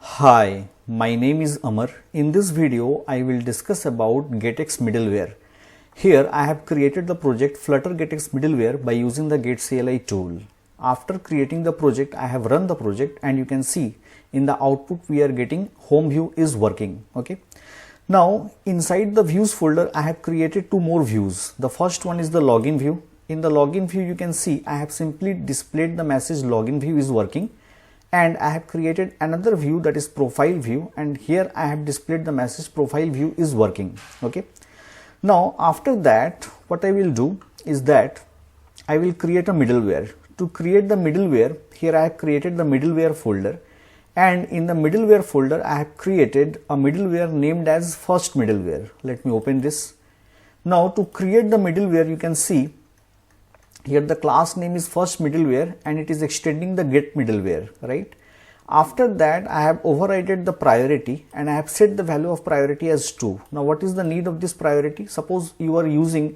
Hi, my name is Amar. In this video, I will discuss about GetX middleware. Here, I have created the project Flutter GetX middleware by using the GetCLI tool. After creating the project, I have run the project and you can see in the output we are getting home view is working. Okay. Now, inside the views folder, I have created two more views. The first one is the login view. In the login view, you can see I have simply displayed the message login view is working. And I have created another view, that is profile view, and here I have displayed the message profile view is working. Okay. Now after that, what I will do is that I will create a middleware. To create the middleware, here I have created the middleware folder, and in the middleware folder I have created a middleware named as first middleware. Let me open this. Now to create the middleware, you can see here the class name is first middleware and it is extending the get middleware, right? After that, I have overridden the priority and I have set the value of priority as 2. Now what is the need of this priority? Suppose you are using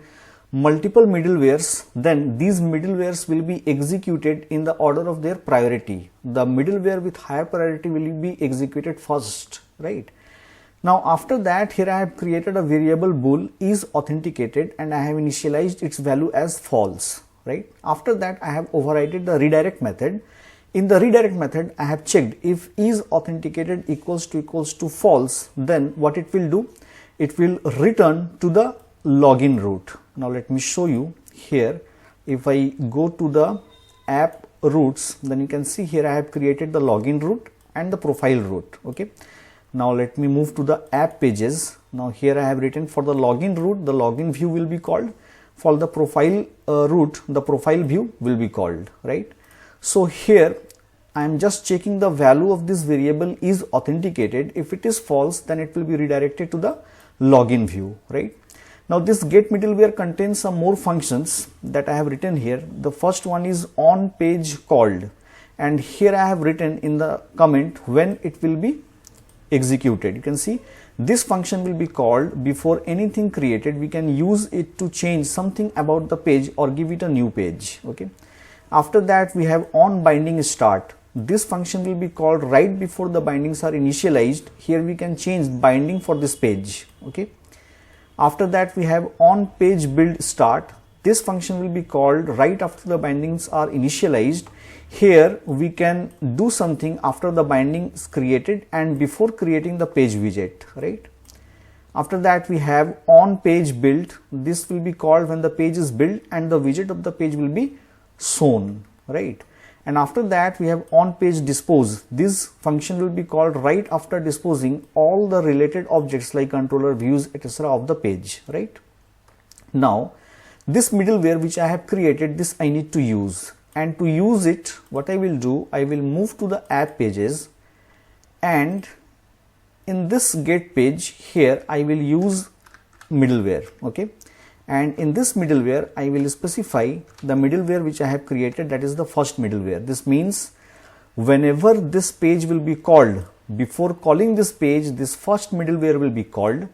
multiple middlewares, then these middlewares will be executed in the order of their priority. The middleware with higher priority will be executed first, right? Now after that, here I have created a variable bool is authenticated and I have initialized its value as false. Right. After that, I have overridden the redirect method. In the redirect method, I have checked if is authenticated equals to false, then what it will do? It will return to the login root. Now let me show you here. If I go to the app roots, then you can see here I have created the login root and the profile root. Okay. Now let me move to the app pages. Now here I have written for the login root, the login view will be called. For the profile root, the profile view will be called, right? So here I am just checking the value of this variable is authenticated. If it is false, then it will be redirected to the login view, right? Now this get middleware contains some more functions that I have written here. The first one is on page called, and here I have written in the comment when it will be executed. You can see this function will be called before anything created. We can use it to change something about the page or give it a new page. Okay. After that, we have on binding start. This function will be called right before the bindings are initialized. Here we can change binding for this page. Okay. After that, we have on page build start. This function will be called right after the bindings are initialized. Here we can do something after the binding is created and before creating the page widget, right? After that, we have on page build. This will be called when the page is built and the widget of the page will be shown, right? And after that, we have on page dispose. This function will be called right after disposing all the related objects like controller, views, etc. of the page, right? Now this middleware which I have created, this I need to use. And to use it, what I will do, I will move to the app pages, and in this get page here I will use middleware. Okay, and in this middleware I will specify the middleware which I have created, that is the first middleware. This means whenever this page will be called, before calling this page, this first middleware will be called,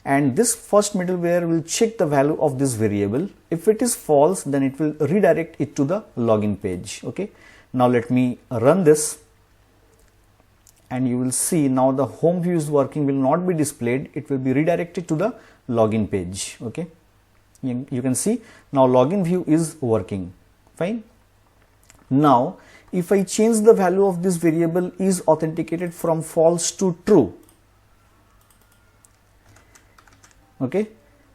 and this first middleware will check the value of this variable. If it is false, then it will redirect it to the login page. Okay. Now let me run this and you will see now the home view is working, will not be displayed. It will be redirected to the login page. Okay. You can see now login view is working. Fine. Now if I change the value of this variable is authenticated from false to true. Okay.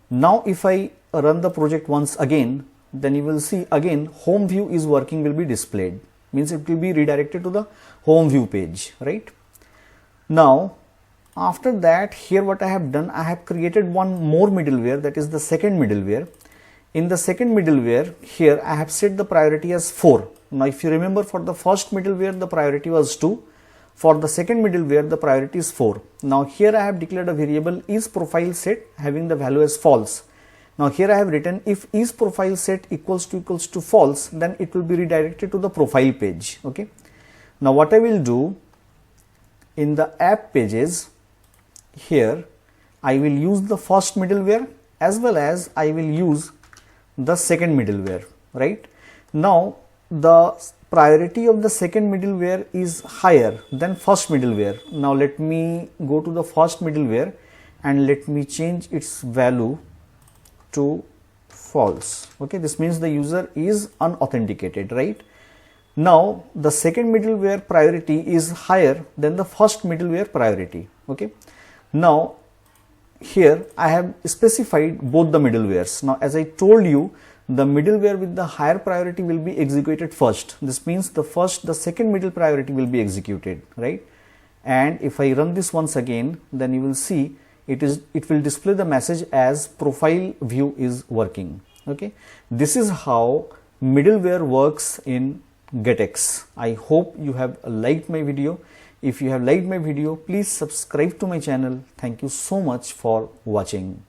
Now if I run the project once again, then you will see again home view is working, will be displayed, means it will be redirected to the home view page, right? Now after that, here what I have done, I have created one more middleware, that is the second middleware. In the second middleware, here I have set the priority as 4. Now if you remember, for the first middleware the priority was 2. For the second middleware, the priority is 4. Now here I have declared a variable is profile set having the value as false. Now here I have written if is profile set equals to false, then it will be redirected to the profile page. Okay. Now what I will do, in the app pages, here I will use the first middleware as well as I will use the second middleware, right? Now the priority of the second middleware is higher than first middleware. Now let me go to the first middleware and let me change its value to false. Okay, this means the user is unauthenticated, right? Now the second middleware priority is higher than the first middleware priority. Okay, now here I have specified both the middlewares. Now as I told you, the middleware with the higher priority will be executed first. This means the second middle priority will be executed, right? And if I run this once again, then you will see it will display the message as profile view is working. Okay, this is how middleware works in GetX. I hope you have liked my video. If you have liked my video, please subscribe to my channel. Thank you so much for watching.